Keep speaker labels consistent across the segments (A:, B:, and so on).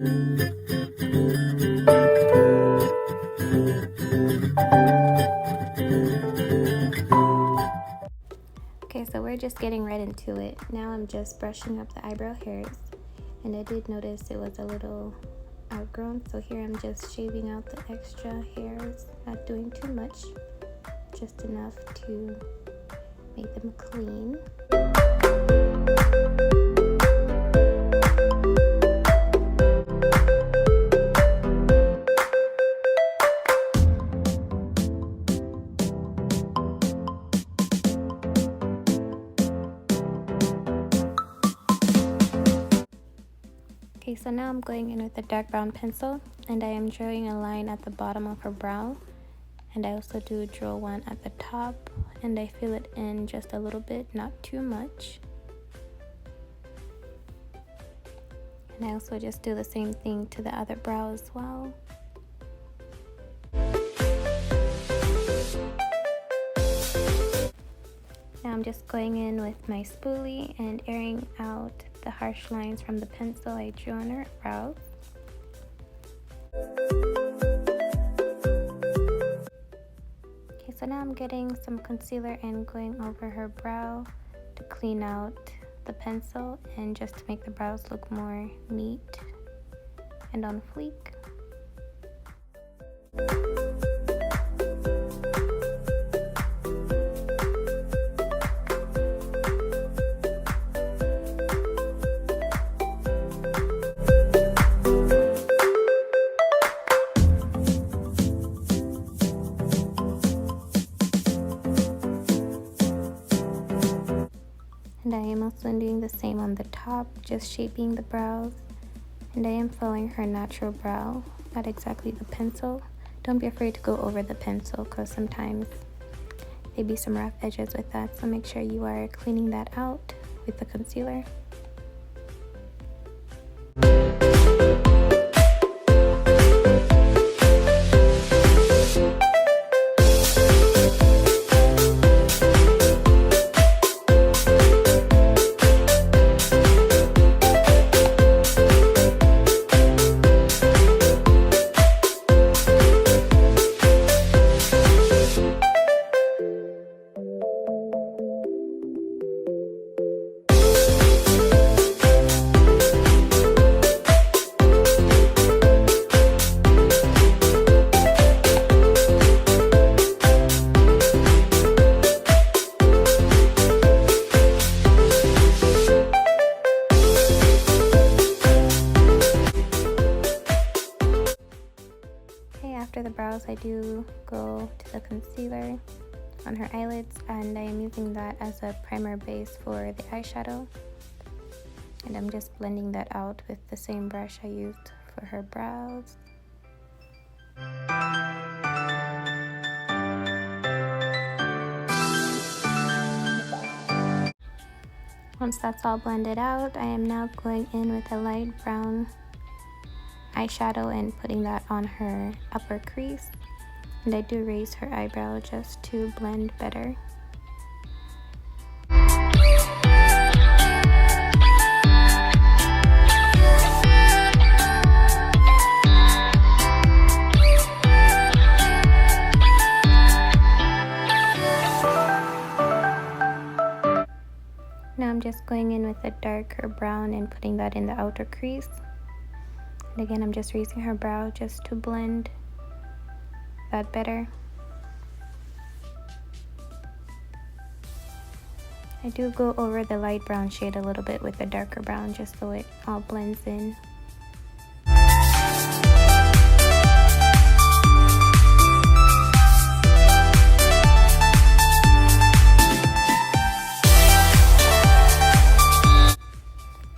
A: Okay, so we're just getting right into it. Now I'm just brushing up the eyebrow hairs, and I did notice it was a little outgrown, so here I'm just shaving out the extra hairs, not doing too much, just enough to make them clean. Okay, so now I'm going in with a dark brown pencil, and I am drawing a line at the bottom of her brow, and I also do draw one at the top, and I fill it in just a little bit, not too much. And I also just do the same thing to the other brow as well. Now I'm just going in with my spoolie and airing out the harsh lines from the pencil I drew on her brows. Okay, so now I'm getting some concealer and going over her brow to clean out the pencil and just to make the brows look more neat and on fleek. And I am also doing the same on the top, just shaping the brows. And I am following her natural brow, not exactly the pencil. Don't be afraid to go over the pencil, because sometimes there be some rough edges with that, so make sure you are cleaning that out with the concealer. After the brows, I do go to the concealer on her eyelids, and I am using that as a primer base for the eyeshadow. And I'm just blending that out with the same brush I used for her brows. Once that's all blended out, I am now going in with a light brown eyeshadow and putting that on her upper crease, and I do raise her eyebrow just to blend better. Now I'm just going in with a darker brown and putting that in the outer crease. And again, I'm just raising her brow just to blend that better. I do go over the light brown shade a little bit with the darker brown just so it all blends in.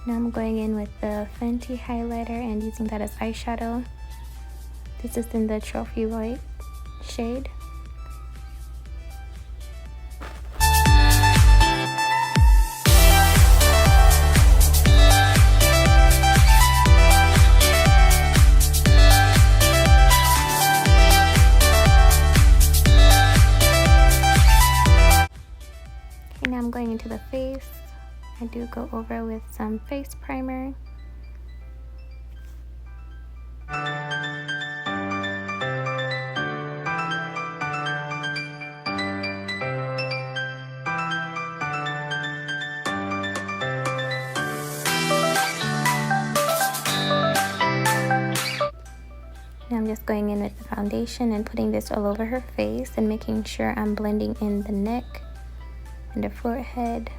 A: Now I'm going in with the Fenty highlighter and using that as eyeshadow. This is in the Trophy White shade. Okay, now I'm going into the face. I do go over with some face primer. just going in with the foundation and putting this all over her face and making sure I'm blending in the neck and the forehead.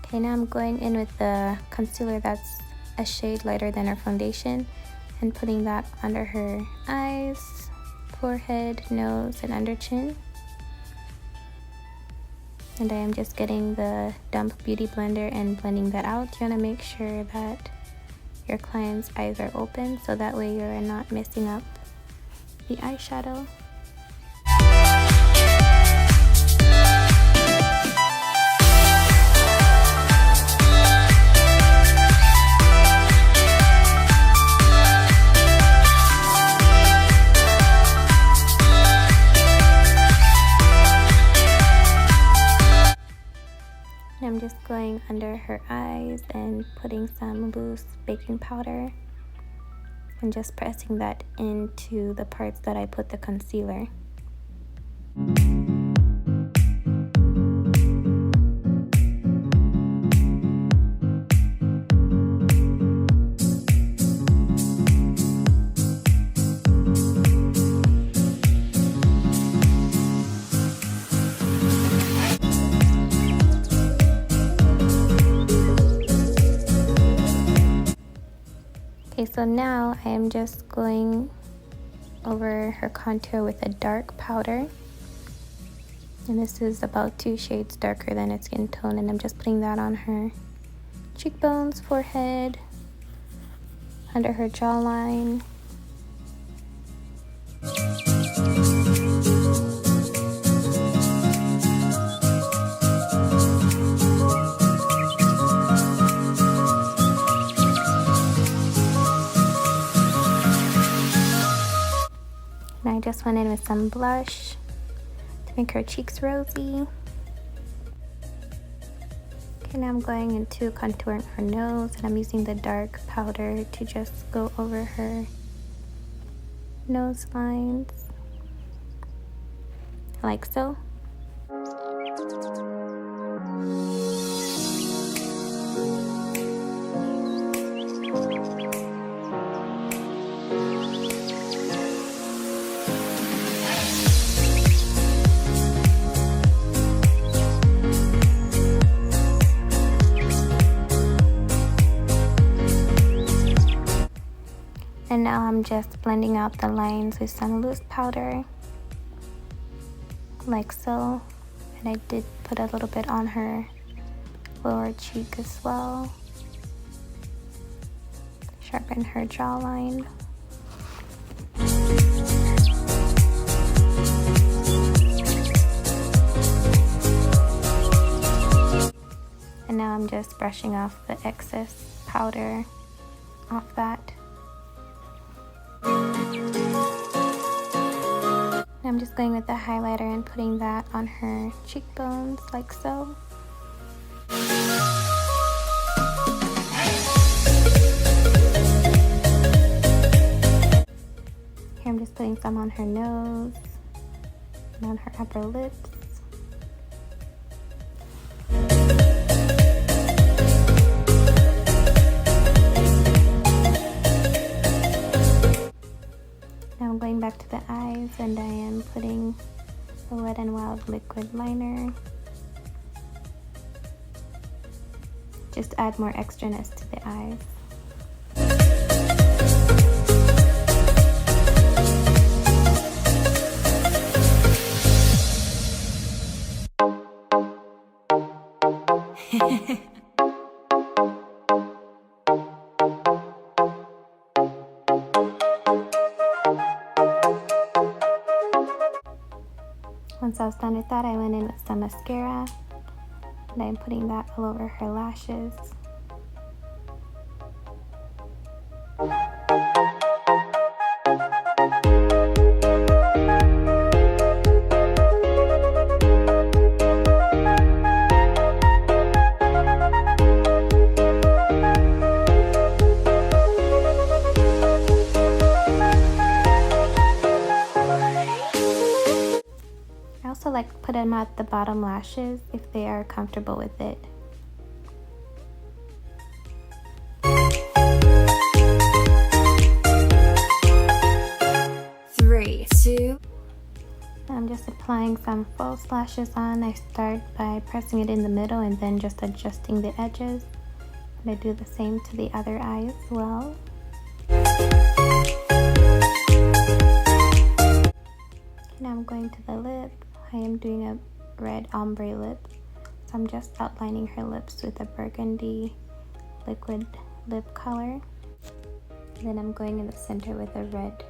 A: Okay, now I'm going in with the concealer that's a shade lighter than her foundation and putting that under her eyes, forehead, nose, and under chin. And I am just getting the Dump Beauty Blender and blending that out. You want to make sure that your client's eyes are open so that way you're not messing up the eyeshadow. I'm just going under her eyes and putting some loose baking powder and just pressing that into the parts that I put the concealer. Okay, so now I am just going over her contour with a dark powder. And this is about 2 shades darker than its skin tone. And I'm just putting that on her cheekbones, forehead, under her jawline. I just went in with some blush to make her cheeks rosy. Okay, now I'm going into contouring her nose and I'm using the dark powder to just go over her nose lines, like so. And now I'm just blending out the lines with some loose powder, like so. And I did put a little bit on her lower cheek as well. Sharpen her jawline. And now I'm just brushing off the excess powder off that. I'm just going with the highlighter and putting that on her cheekbones, like so. Here I'm just putting some on her nose and on her upper lips. Now I'm going back to the eyes and I am putting the Wet n Wild liquid liner. Just add more extraness to the eyes. Once I was done with that, I went in with some mascara, and I'm putting that all over her lashes. I also like to put them at the bottom lashes if they are comfortable with it. I'm just applying some false lashes on. I start by pressing it in the middle and then just adjusting the edges. And I do the same to the other eye as well. Now I'm going to the lip. I am doing a red ombre lip. So I'm just outlining her lips with a burgundy liquid lip color. Then I'm going in the center with a red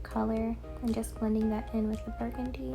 A: color and just blending that in with the burgundy.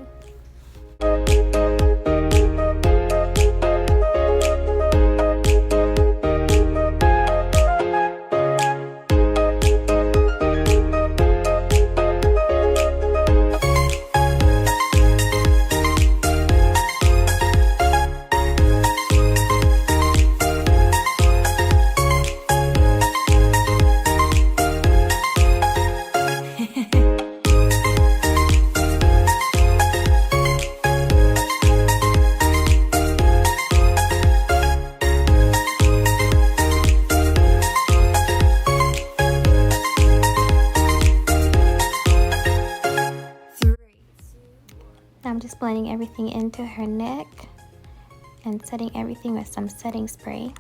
A: I'm just blending everything into her neck and setting everything with some setting spray.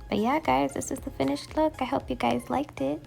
A: But yeah guys, this is the finished look. I hope you guys liked it.